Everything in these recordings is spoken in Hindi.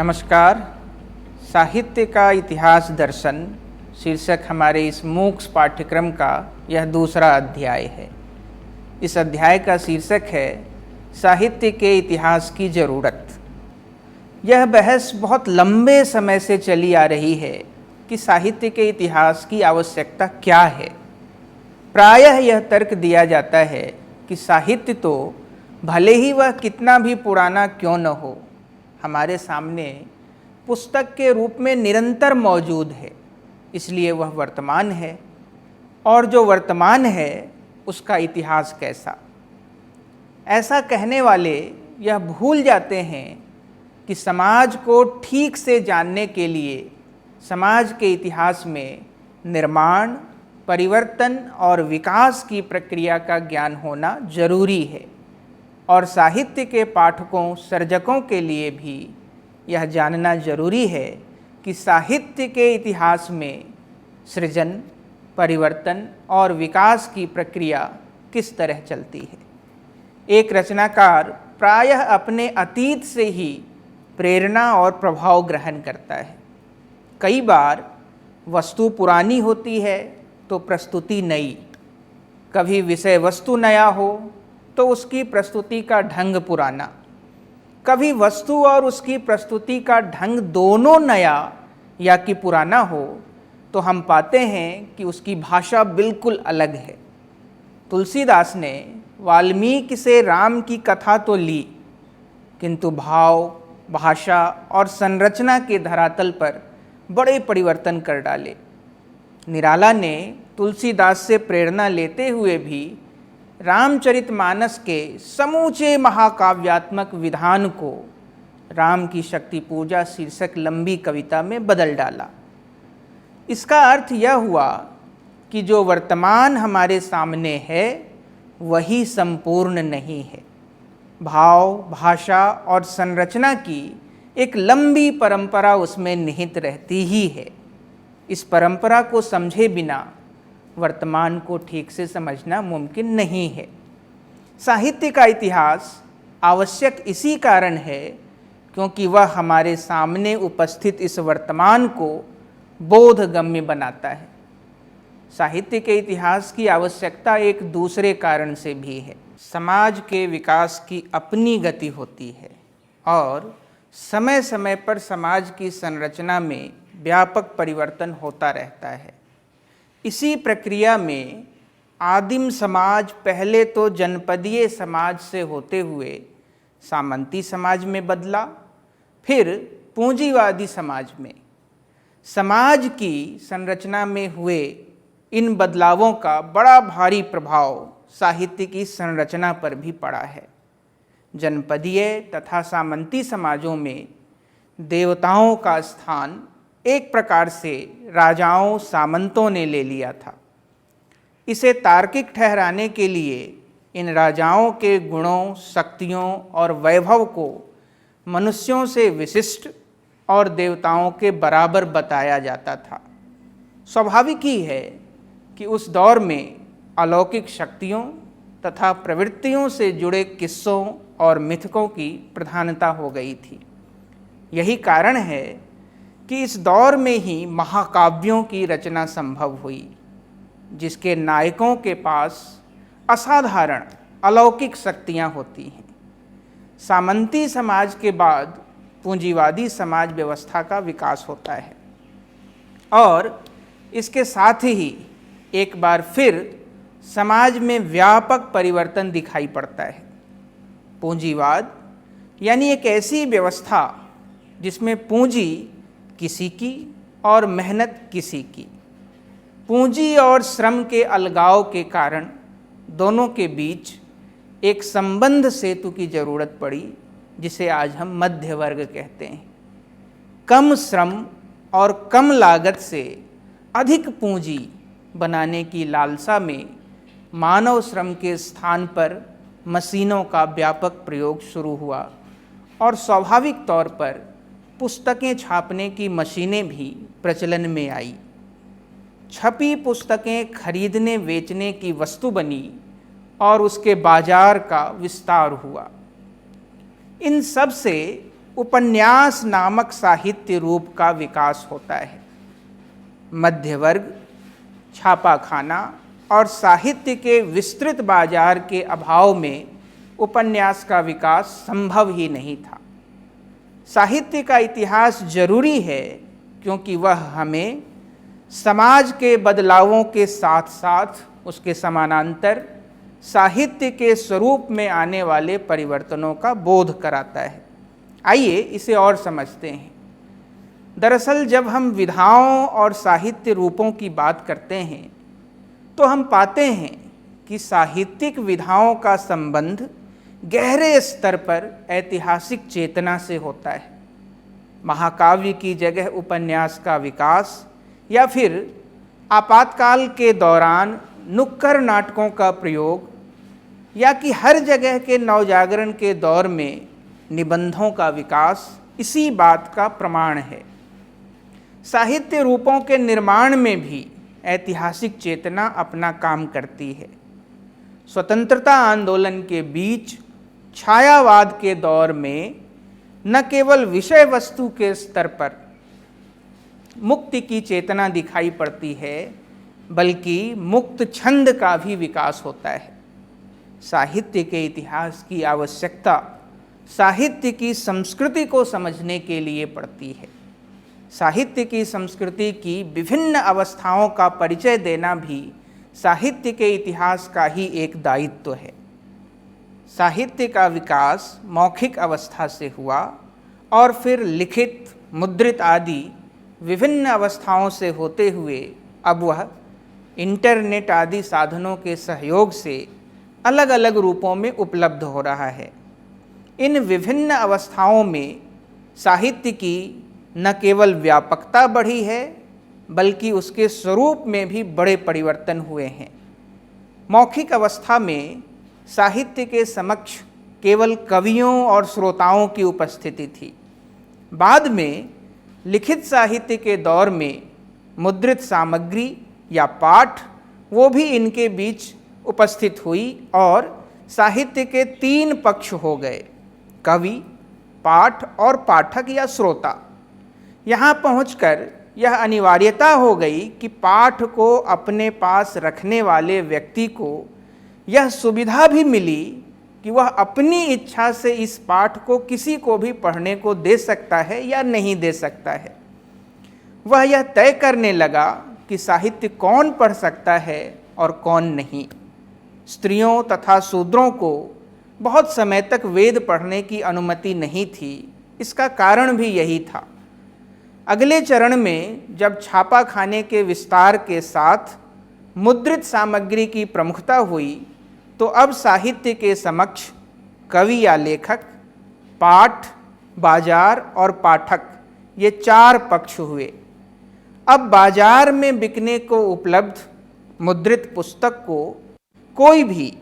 नमस्कार। साहित्य का इतिहास दर्शन शीर्षक हमारे इस मूक्स पाठ्यक्रम का यह दूसरा अध्याय है। इस अध्याय का शीर्षक है साहित्य के इतिहास की ज़रूरत। यह बहस बहुत लंबे समय से चली आ रही है कि साहित्य के इतिहास की आवश्यकता क्या है। प्रायः यह तर्क दिया जाता है कि साहित्य तो भले ही वह कितना भी पुराना क्यों न हो, हमारे सामने पुस्तक के रूप में निरंतर मौजूद है, इसलिए वह वर्तमान है, और जो वर्तमान है उसका इतिहास कैसा। ऐसा कहने वाले यह भूल जाते हैं कि समाज को ठीक से जानने के लिए समाज के इतिहास में निर्माण, परिवर्तन और विकास की प्रक्रिया का ज्ञान होना जरूरी है, और साहित्य के पाठकों सर्जकों के लिए भी यह जानना जरूरी है कि साहित्य के इतिहास में सृजन, परिवर्तन और विकास की प्रक्रिया किस तरह चलती है। एक रचनाकार प्रायः अपने अतीत से ही प्रेरणा और प्रभाव ग्रहण करता है। कई बार वस्तु पुरानी होती है तो प्रस्तुति नई, कभी विषय वस्तु नया हो तो उसकी प्रस्तुति का ढंग पुराना, कभी वस्तु और उसकी प्रस्तुति का ढंग दोनों नया या कि पुराना हो तो हम पाते हैं कि उसकी भाषा बिल्कुल अलग है। तुलसीदास ने वाल्मीकि से राम की कथा तो ली, किंतु भाव, भाषा और संरचना के धरातल पर बड़े परिवर्तन कर डाले। निराला ने तुलसीदास से प्रेरणा लेते हुए भी रामचरितमानस के समूचे महाकाव्यात्मक विधान को राम की शक्ति पूजा शीर्षक लंबी कविता में बदल डाला। इसका अर्थ यह हुआ कि जो वर्तमान हमारे सामने है वही संपूर्ण नहीं है। भाव, भाषा और संरचना की एक लंबी परंपरा उसमें निहित रहती ही है। इस परंपरा को समझे बिना वर्तमान को ठीक से समझना मुमकिन नहीं है। साहित्य का इतिहास आवश्यक इसी कारण है क्योंकि वह हमारे सामने उपस्थित इस वर्तमान को बोधगम्य बनाता है। साहित्य के इतिहास की आवश्यकता एक दूसरे कारण से भी है। समाज के विकास की अपनी गति होती है और समय समय पर समाज की संरचना में व्यापक परिवर्तन होता रहता है। इसी प्रक्रिया में आदिम समाज पहले तो जनपदीय समाज से होते हुए सामंती समाज में बदला, फिर पूंजीवादी समाज में। समाज की संरचना में हुए इन बदलावों का बड़ा भारी प्रभाव साहित्य की संरचना पर भी पड़ा है। जनपदीय तथा सामंती समाजों में देवताओं का स्थान एक प्रकार से राजाओं, सामंतों ने ले लिया था। इसे तार्किक ठहराने के लिए इन राजाओं के गुणों, शक्तियों और वैभव को मनुष्यों से विशिष्ट और देवताओं के बराबर बताया जाता था। स्वाभाविक ही है कि उस दौर में अलौकिक शक्तियों तथा प्रवृत्तियों से जुड़े किस्सों और मिथकों की प्रधानता हो गई थी। यही कारण है कि इस दौर में ही महाकाव्यों की रचना संभव हुई, जिसके नायकों के पास असाधारण अलौकिक शक्तियाँ होती हैं। सामंती समाज के बाद पूंजीवादी समाज व्यवस्था का विकास होता है और इसके साथ ही एक बार फिर समाज में व्यापक परिवर्तन दिखाई पड़ता है। पूंजीवाद यानी एक ऐसी व्यवस्था जिसमें पूंजी किसी की और मेहनत किसी की। पूंजी और श्रम के अलगाव के कारण दोनों के बीच एक संबंध सेतु की जरूरत पड़ी, जिसे आज हम मध्य वर्ग कहते हैं। कम श्रम और कम लागत से अधिक पूंजी बनाने की लालसा में मानव श्रम के स्थान पर मशीनों का व्यापक प्रयोग शुरू हुआ और स्वाभाविक तौर पर पुस्तकें छापने की मशीनें भी प्रचलन में आई। छपी पुस्तकें खरीदने बेचने की वस्तु बनी और उसके बाजार का विस्तार हुआ। इन सब से उपन्यास नामक साहित्य रूप का विकास होता है। मध्य वर्ग, छापाखाना और साहित्य के विस्तृत बाजार के अभाव में उपन्यास का विकास संभव ही नहीं था। साहित्य का इतिहास जरूरी है क्योंकि वह हमें समाज के बदलावों के साथ साथ उसके समानांतर साहित्य के स्वरूप में आने वाले परिवर्तनों का बोध कराता है। आइए इसे और समझते हैं। दरअसल जब हम विधाओं और साहित्य रूपों की बात करते हैं तो हम पाते हैं कि साहित्यिक विधाओं का संबंध गहरे स्तर पर ऐतिहासिक चेतना से होता है। महाकाव्य की जगह उपन्यास का विकास या फिर आपातकाल के दौरान नुक्कड़ नाटकों का प्रयोग या कि हर जगह के नवजागरण के दौर में निबंधों का विकास इसी बात का प्रमाण है। साहित्य रूपों के निर्माण में भी ऐतिहासिक चेतना अपना काम करती है। स्वतंत्रता आंदोलन के बीच छायावाद के दौर में न केवल विषय वस्तु के स्तर पर मुक्ति की चेतना दिखाई पड़ती है बल्कि मुक्त छंद का भी विकास होता है। साहित्य के इतिहास की आवश्यकता साहित्य की संस्कृति को समझने के लिए पड़ती है। साहित्य की संस्कृति की विभिन्न अवस्थाओं का परिचय देना भी साहित्य के इतिहास का ही एक दायित्व है। साहित्य का विकास मौखिक अवस्था से हुआ और फिर लिखित, मुद्रित आदि विभिन्न अवस्थाओं से होते हुए अब वह इंटरनेट आदि साधनों के सहयोग से अलग अलग रूपों में उपलब्ध हो रहा है। इन विभिन्न अवस्थाओं में साहित्य की न केवल व्यापकता बढ़ी है बल्कि उसके स्वरूप में भी बड़े परिवर्तन हुए हैं। मौखिक अवस्था में साहित्य के समक्ष केवल कवियों और श्रोताओं की उपस्थिति थी। बाद में लिखित साहित्य के दौर में मुद्रित सामग्री या पाठ वो भी इनके बीच उपस्थित हुई और साहित्य के तीन पक्ष हो गए, कवि, पाठ और पाठक या श्रोता। यहाँ पहुँचकर यह अनिवार्यता हो गई कि पाठ को अपने पास रखने वाले व्यक्ति को यह सुविधा भी मिली कि वह अपनी इच्छा से इस पाठ को किसी को भी पढ़ने को दे सकता है या नहीं दे सकता है। वह यह तय करने लगा कि साहित्य कौन पढ़ सकता है और कौन नहीं। स्त्रियों तथा शूद्रों को बहुत समय तक वेद पढ़ने की अनुमति नहीं थी। इसका कारण भी यही था। अगले चरण में जब छापाखाने के विस्तार के साथ मुद्रित सामग्री की प्रमुखता हुई तो अब साहित्य के समक्ष कवि या लेखक, पाठ, बाजार और पाठक ये चार पक्ष हुए। अब बाजार में बिकने को उपलब्ध मुद्रित पुस्तक को कोई भी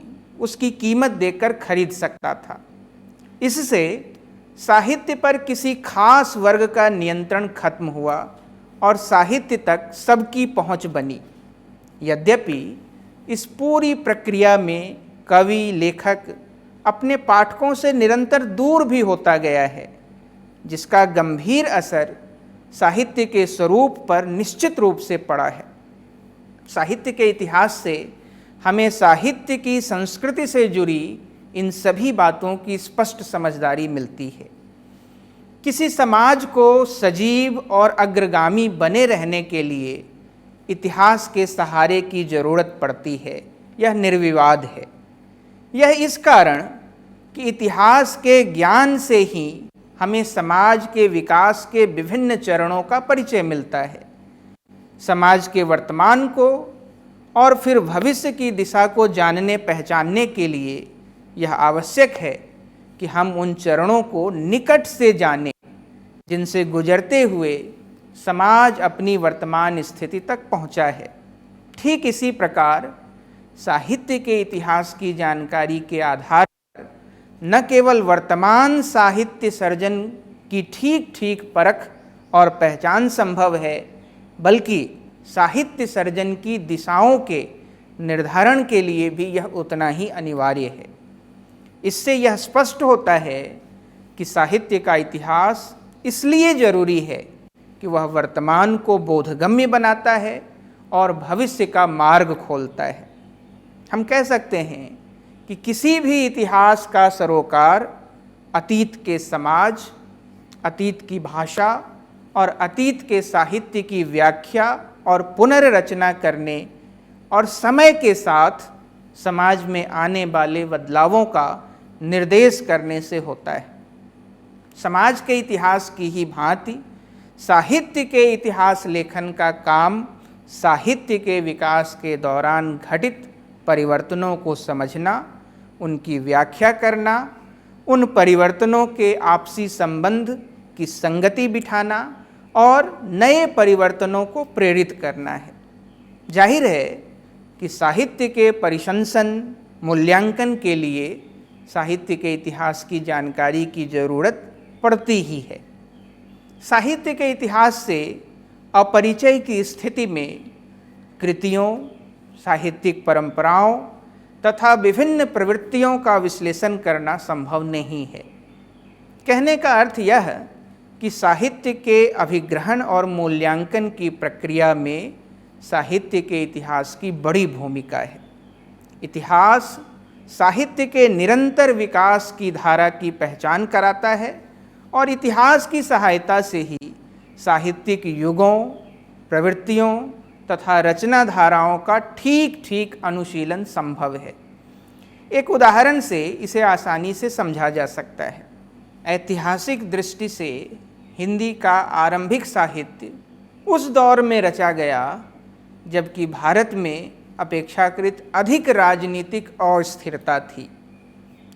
उसकी कीमत देकर खरीद सकता था। इससे साहित्य पर किसी खास वर्ग का नियंत्रण खत्म हुआ और साहित्य तक सबकी पहुंच बनी। यद्यपि इस पूरी प्रक्रिया में कवि, लेखक अपने पाठकों से निरंतर दूर भी होता गया है, जिसका गंभीर असर साहित्य के स्वरूप पर निश्चित रूप से पड़ा है। साहित्य के इतिहास से हमें साहित्य की संस्कृति से जुड़ी इन सभी बातों की स्पष्ट समझदारी मिलती है। किसी समाज को सजीव और अग्रगामी बने रहने के लिए इतिहास के सहारे की जरूरत पड़ती है, यह निर्विवाद है। यह इस कारण कि इतिहास के ज्ञान से ही हमें समाज के विकास के विभिन्न चरणों का परिचय मिलता है। समाज के वर्तमान को और फिर भविष्य की दिशा को जानने पहचानने के लिए यह आवश्यक है कि हम उन चरणों को निकट से जानें जिनसे गुजरते हुए समाज अपनी वर्तमान स्थिति तक पहुंचा है। ठीक इसी प्रकार साहित्य के इतिहास की जानकारी के आधार पर न केवल वर्तमान साहित्य सर्जन की ठीक ठीक परख और पहचान संभव है, बल्कि साहित्य सर्जन की दिशाओं के निर्धारण के लिए भी यह उतना ही अनिवार्य है। इससे यह स्पष्ट होता है कि साहित्य का इतिहास इसलिए जरूरी है कि वह वर्तमान को बोधगम्य बनाता है और भविष्य का मार्ग खोलता है। हम कह सकते हैं कि किसी भी इतिहास का सरोकार अतीत के समाज, अतीत की भाषा और अतीत के साहित्य की व्याख्या और पुनर्रचना करने और समय के साथ समाज में आने वाले बदलावों का निर्देश करने से होता है। समाज के इतिहास की ही भांति साहित्य के इतिहास लेखन का काम साहित्य के विकास के दौरान घटित परिवर्तनों को समझना, उनकी व्याख्या करना, उन परिवर्तनों के आपसी संबंध की संगति बिठाना और नए परिवर्तनों को प्रेरित करना है। जाहिर है कि साहित्य के परिशंसन, मूल्यांकन के लिए साहित्य के इतिहास की जानकारी की जरूरत पड़ती ही है। साहित्य के इतिहास से अपरिचय की स्थिति में कृतियों, साहित्यिक परंपराओं तथा विभिन्न प्रवृत्तियों का विश्लेषण करना संभव नहीं है। कहने का अर्थ यह कि साहित्य के अभिग्रहण और मूल्यांकन की प्रक्रिया में साहित्य के इतिहास की बड़ी भूमिका है। इतिहास साहित्य के निरंतर विकास की धारा की पहचान कराता है और इतिहास की सहायता से ही साहित्यिक युगों, प्रवृत्तियों तथा रचना धाराओं का ठीक ठीक अनुशीलन संभव है। एक उदाहरण से इसे आसानी से समझा जा सकता है। ऐतिहासिक दृष्टि से हिंदी का आरंभिक साहित्य उस दौर में रचा गया जबकि भारत में अपेक्षाकृत अधिक राजनीतिक अस्थिरता थी।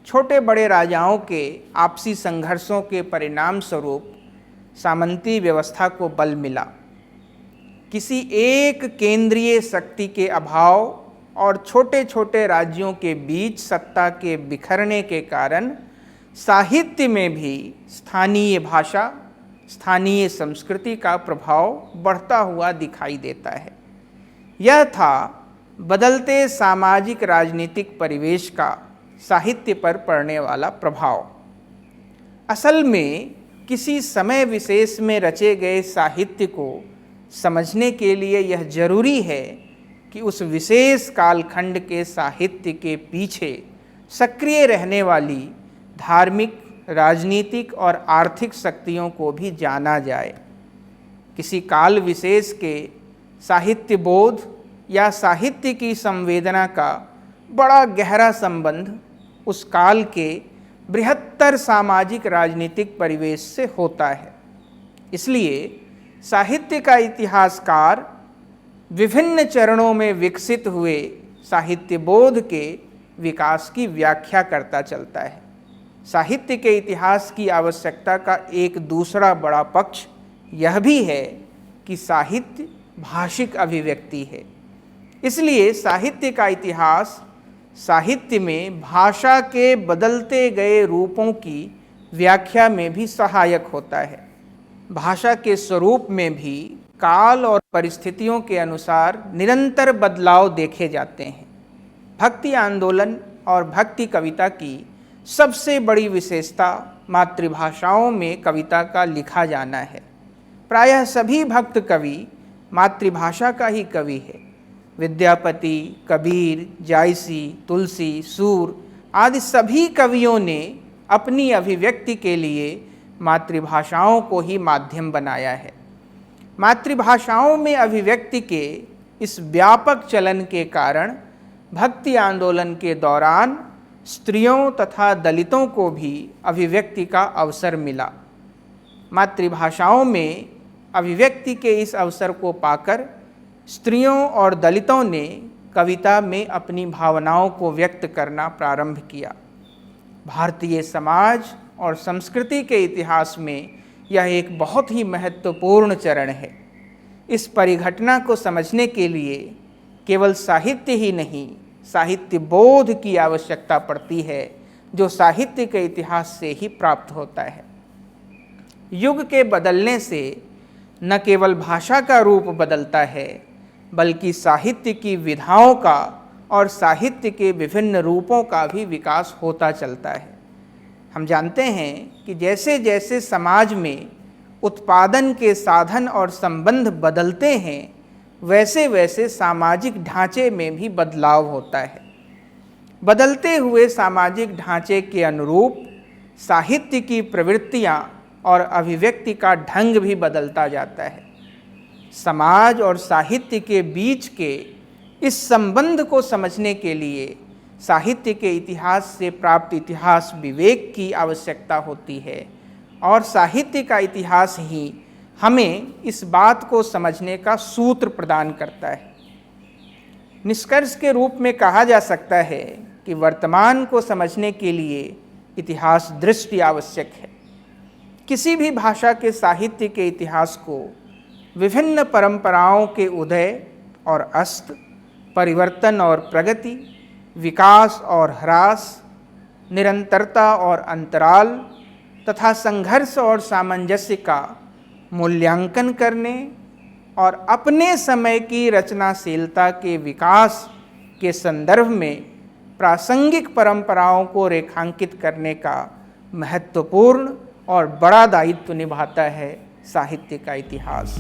छोटे बड़े राजाओं के आपसी संघर्षों के परिणाम स्वरूप सामंती व्यवस्था को बल मिला। किसी एक केंद्रीय शक्ति के अभाव और छोटे छोटे राज्यों के बीच सत्ता के बिखरने के कारण साहित्य में भी स्थानीय भाषा, स्थानीय संस्कृति का प्रभाव बढ़ता हुआ दिखाई देता है। यह था बदलते सामाजिक राजनीतिक परिवेश का साहित्य पर पड़ने वाला प्रभाव। असल में किसी समय विशेष में रचे गए साहित्य को समझने के लिए यह जरूरी है कि उस विशेष कालखंड के साहित्य के पीछे सक्रिय रहने वाली धार्मिक, राजनीतिक और आर्थिक शक्तियों को भी जाना जाए। किसी काल विशेष के साहित्य बोध या साहित्य की संवेदना का बड़ा गहरा संबंध उस काल के बृहत्तर सामाजिक राजनीतिक परिवेश से होता है। इसलिए साहित्य का इतिहासकार विभिन्न चरणों में विकसित हुए साहित्य बोध के विकास की व्याख्या करता चलता है। साहित्य के इतिहास की आवश्यकता का एक दूसरा बड़ा पक्ष यह भी है कि साहित्य भाषिक अभिव्यक्ति है। इसलिए साहित्य का इतिहास साहित्य में भाषा के बदलते गए रूपों की व्याख्या में भी सहायक होता है। भाषा के स्वरूप में भी काल और परिस्थितियों के अनुसार निरंतर बदलाव देखे जाते हैं। भक्ति आंदोलन और भक्ति कविता की सबसे बड़ी विशेषता मातृभाषाओं में कविता का लिखा जाना है। प्रायः सभी भक्त कवि मातृभाषा का ही कवि है। विद्यापति, कबीर, जायसी, तुलसी, सूर आदि सभी कवियों ने अपनी अभिव्यक्ति के लिए मातृभाषाओं को ही माध्यम बनाया है। मातृभाषाओं में अभिव्यक्ति के इस व्यापक चलन के कारण भक्ति आंदोलन के दौरान स्त्रियों तथा दलितों को भी अभिव्यक्ति का अवसर मिला। मातृभाषाओं में अभिव्यक्ति के इस अवसर को पाकर स्त्रियों और दलितों ने कविता में अपनी भावनाओं को व्यक्त करना प्रारंभ किया। भारतीय समाज और संस्कृति के इतिहास में यह एक बहुत ही महत्वपूर्ण चरण है। इस परिघटना को समझने के लिए केवल साहित्य ही नहीं, साहित्य बोध की आवश्यकता पड़ती है, जो साहित्य के इतिहास से ही प्राप्त होता है। युग के बदलने से न केवल भाषा का रूप बदलता है, बल्कि साहित्य की विधाओं का और साहित्य के विभिन्न रूपों का भी विकास होता चलता है। हम जानते हैं कि जैसे जैसे समाज में उत्पादन के साधन और संबंध बदलते हैं, वैसे वैसे सामाजिक ढांचे में भी बदलाव होता है। बदलते हुए सामाजिक ढांचे के अनुरूप साहित्य की प्रवृत्तियां और अभिव्यक्ति का ढंग भी बदलता जाता है। समाज और साहित्य के बीच के इस संबंध को समझने के लिए साहित्य के इतिहास से प्राप्त इतिहास विवेक की आवश्यकता होती है, और साहित्य का इतिहास ही हमें इस बात को समझने का सूत्र प्रदान करता है। निष्कर्ष के रूप में कहा जा सकता है कि वर्तमान को समझने के लिए इतिहास दृष्टि आवश्यक है। किसी भी भाषा के साहित्य के इतिहास को विभिन्न परंपराओं के उदय और अस्त, परिवर्तन और प्रगति, विकास और ह्रास, निरंतरता और अंतराल तथा संघर्ष और सामंजस्य का मूल्यांकन करने और अपने समय की रचनाशीलता के विकास के संदर्भ में प्रासंगिक परंपराओं को रेखांकित करने का महत्वपूर्ण और बड़ा दायित्व निभाता है साहित्य का इतिहास।